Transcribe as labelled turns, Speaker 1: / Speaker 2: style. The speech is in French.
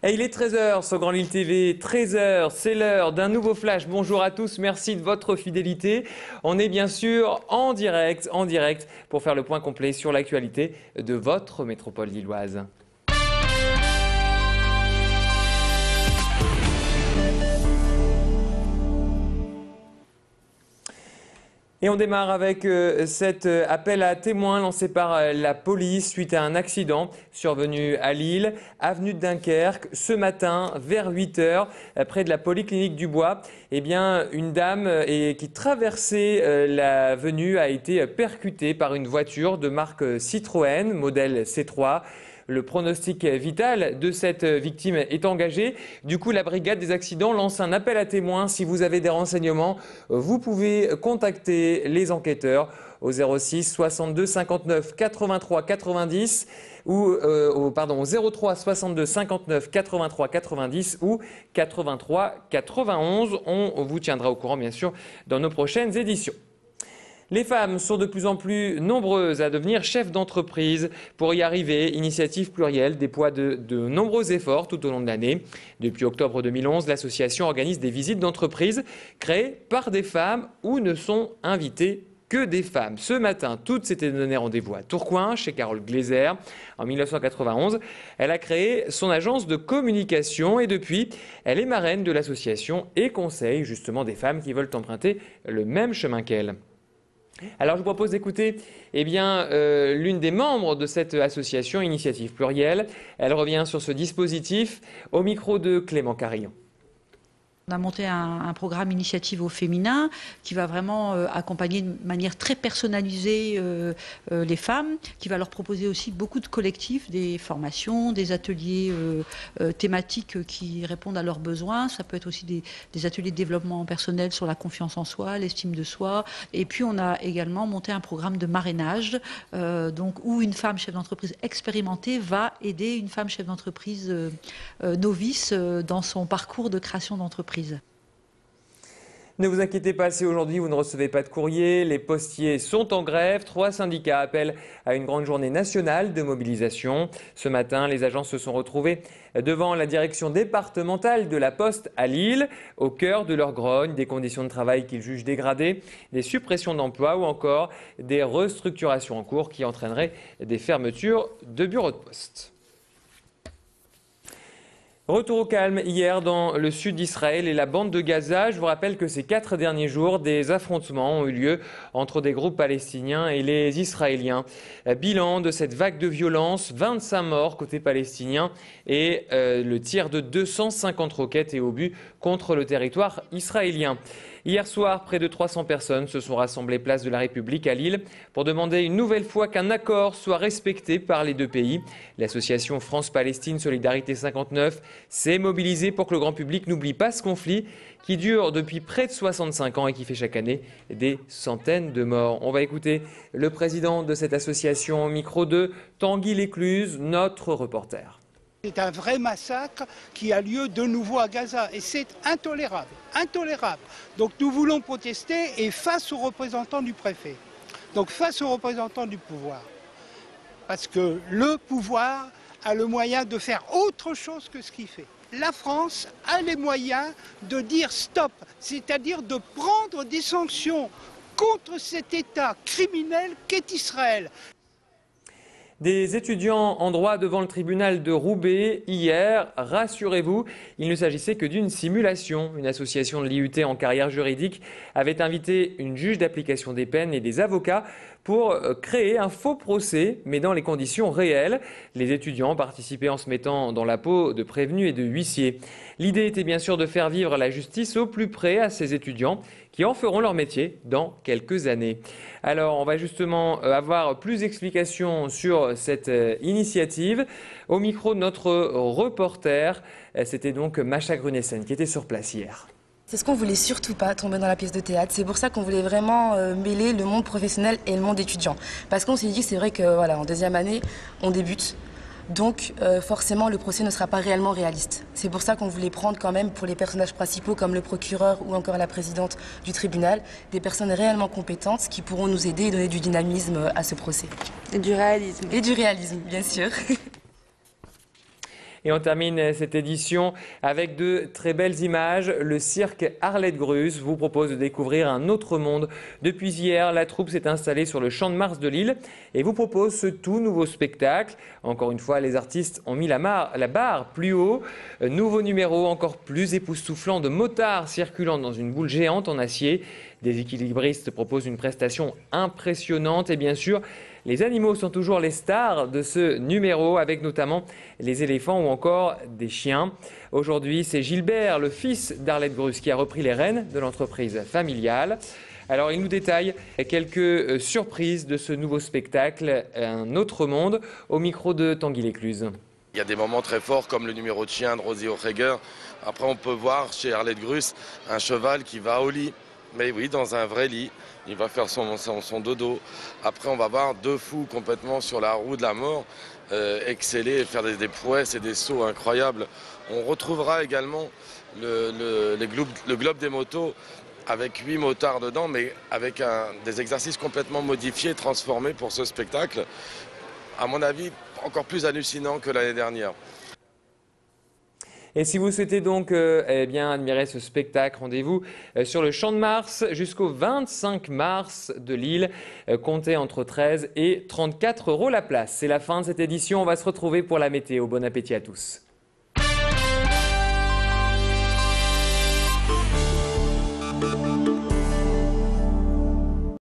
Speaker 1: Et il est 13 h sur Grand Lille TV, 13 h, c'est l'heure d'un nouveau flash. Bonjour à tous, merci de votre fidélité. On est bien sûr en direct pour faire le point complet sur l'actualité de votre métropole lilloise. Et on démarre avec cet appel à témoins lancé par la police suite à un accident survenu à Lille, avenue de Dunkerque, ce matin vers 8 h, près de la polyclinique du Bois. Eh bien, une dame qui traversait l'avenue a été percutée par une voiture de marque Citroën, modèle C3. Le pronostic vital de cette victime est engagé. Du coup, la brigade des accidents lance un appel à témoins. Si vous avez des renseignements, vous pouvez contacter les enquêteurs au 06 62 59 83 90 ou au 03 62 59 83 90 ou 83 91. On vous tiendra au courant bien sûr dans nos prochaines éditions. Les femmes sont de plus en plus nombreuses à devenir chefs d'entreprise. Pour y arriver, Initiative Plurielle déploie de nombreux efforts tout au long de l'année. Depuis octobre 2011, l'association organise des visites d'entreprise créées par des femmes où ne sont invitées que des femmes. Ce matin, toutes s'étaient donné rendez-vous à Tourcoing, chez Carole Gleiser. En 1991, elle a créé son agence de communication et depuis, elle est marraine de l'association et conseille justement des femmes qui veulent emprunter le même chemin qu'elle. Alors je vous propose d'écouter l'une des membres de cette association Initiative Plurielle. Elle revient sur ce dispositif au micro de Clément Carillon.
Speaker 2: On a monté un programme initiative au féminin qui va vraiment accompagner de manière très personnalisée les femmes, qui va leur proposer aussi beaucoup de collectifs, des formations, des ateliers thématiques qui répondent à leurs besoins. Ça peut être aussi des ateliers de développement personnel sur la confiance en soi, l'estime de soi. Et puis on a également monté un programme de marrainage où une femme chef d'entreprise expérimentée va aider une femme chef d'entreprise novice dans son parcours de création d'entreprise.
Speaker 1: Ne vous inquiétez pas si aujourd'hui vous ne recevez pas de courrier, les postiers sont en grève. 3 syndicats appellent à une grande journée nationale de mobilisation. Ce matin, les agents se sont retrouvés devant la direction départementale de la Poste à Lille, au cœur de leur grogne, des conditions de travail qu'ils jugent dégradées, des suppressions d'emplois ou encore des restructurations en cours qui entraîneraient des fermetures de bureaux de poste. Retour au calme hier dans le sud d'Israël et la bande de Gaza. Je vous rappelle que ces 4 derniers jours, des affrontements ont eu lieu entre des groupes palestiniens et les Israéliens. Bilan de cette vague de violence, 25 morts côté palestinien et le tir de 250 roquettes et obus contre le territoire israélien. Hier soir, près de 300 personnes se sont rassemblées place de la République à Lille pour demander une nouvelle fois qu'un accord soit respecté par les deux pays. L'association France-Palestine Solidarité 59 s'est mobilisée pour que le grand public n'oublie pas ce conflit qui dure depuis près de 65 ans et qui fait chaque année des centaines de morts. On va écouter le président de cette association au micro de Tanguy Lécluse, notre reporter.
Speaker 3: C'est un vrai massacre qui a lieu de nouveau à Gaza et c'est intolérable, intolérable. Donc nous voulons protester et face aux représentants du préfet, donc face aux représentants du pouvoir. Parce que le pouvoir a le moyen de faire autre chose que ce qu'il fait. La France a les moyens de dire stop, c'est-à-dire de prendre des sanctions contre cet État criminel qu'est Israël.
Speaker 1: Des étudiants en droit devant le tribunal de Roubaix hier, rassurez-vous, il ne s'agissait que d'une simulation. Une association de l'IUT en carrière juridique avait invité une juge d'application des peines et des avocats pour créer un faux procès, mais dans les conditions réelles. Les étudiants participaient en se mettant dans la peau de prévenus et de huissiers. L'idée était bien sûr de faire vivre la justice au plus près à ces étudiants qui en feront leur métier dans quelques années. Alors, on va justement avoir plus d'explications sur cette initiative. Au micro de notre reporter, c'était donc Macha Grunessen qui était sur place hier.
Speaker 4: C'est ce qu'on voulait surtout pas, tomber dans la pièce de théâtre. C'est pour ça qu'on voulait vraiment mêler le monde professionnel et le monde étudiant. Parce qu'on s'est dit que c'est vrai que voilà, en deuxième année, on débute. Donc forcément, le procès ne sera pas réellement réaliste. C'est pour ça qu'on voulait prendre quand même pour les personnages principaux comme le procureur ou encore la présidente du tribunal, des personnes réellement compétentes qui pourront nous aider et donner du dynamisme à ce procès.
Speaker 5: Et du réalisme.
Speaker 4: Et du réalisme, bien sûr.
Speaker 1: Et on termine cette édition avec de très belles images. Le cirque Arlette Grus vous propose de découvrir un autre monde. Depuis hier, la troupe s'est installée sur le Champ de Mars de Lille et vous propose ce tout nouveau spectacle. Encore une fois, les artistes ont mis la barre plus haut. Nouveau numéro encore plus époustouflant de motards circulant dans une boule géante en acier. Des équilibristes proposent une prestation impressionnante et bien sûr, les animaux sont toujours les stars de ce numéro avec notamment les éléphants ou encore des chiens. Aujourd'hui, c'est Gilbert, le fils d'Arlette Grus, qui a repris les rênes de l'entreprise familiale. Alors, il nous détaille quelques surprises de ce nouveau spectacle, Un autre monde, au micro de Tanguy Lécluse.
Speaker 5: Il y a des moments très forts comme le numéro de chien de Rosie O'Reger. Après, on peut voir chez Arlette Grus un cheval qui va au lit. Mais oui, dans un vrai lit, il va faire son dodo. Après, on va voir deux fous complètement sur la roue de la mort, exceller et faire des prouesses et des sauts incroyables. On retrouvera également le globe des motos avec 8 motards dedans, mais avec des exercices complètement modifiés, transformés pour ce spectacle. À mon avis, encore plus hallucinant que l'année dernière.
Speaker 1: Et si vous souhaitez donc admirer ce spectacle, rendez-vous sur le Champ de Mars jusqu'au 25 mars de Lille. Comptez entre 13 et 34 € la place. C'est la fin de cette édition. On va se retrouver pour la météo. Bon appétit à tous.